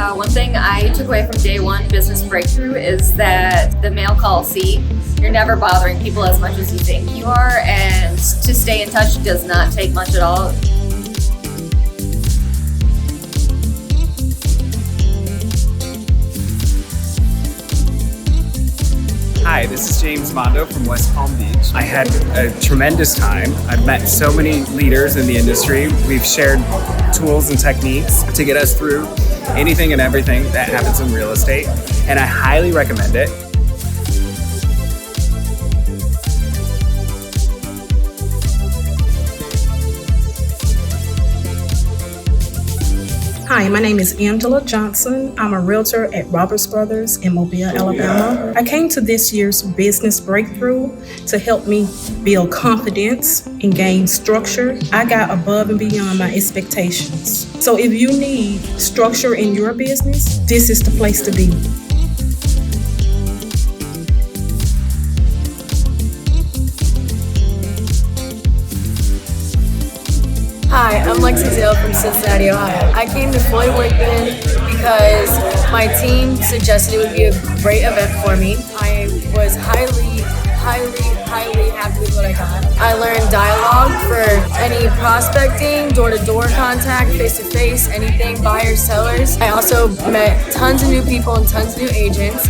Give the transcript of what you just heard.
One thing I took away from day one business breakthrough is that the mail call seat, you're never bothering people as much as you think you are, and to stay in touch does not take much at all. Hi, this is James Mondo from West Palm Beach. I had a tremendous time. I've met so many leaders in the industry. We've shared tools and techniques to get us through anything and everything that happens in real estate, and I highly recommend it. Hi, my name is Angela Johnson. I'm a realtor at Roberts Brothers in Mobile, Alabama. I came to this year's business breakthrough to help me build confidence and gain structure. I got above and beyond my expectations. So if you need structure in your business, this is the place to be. Hi, I'm Lexi Zale from Cincinnati, Ohio. I came to Floyd Wickman because my team suggested it would be a great event for me. I was highly happy with what I got. I learned dialogue for any prospecting, door-to-door contact, face-to-face, anything, buyers, sellers. I also met tons of new people and tons of new agents.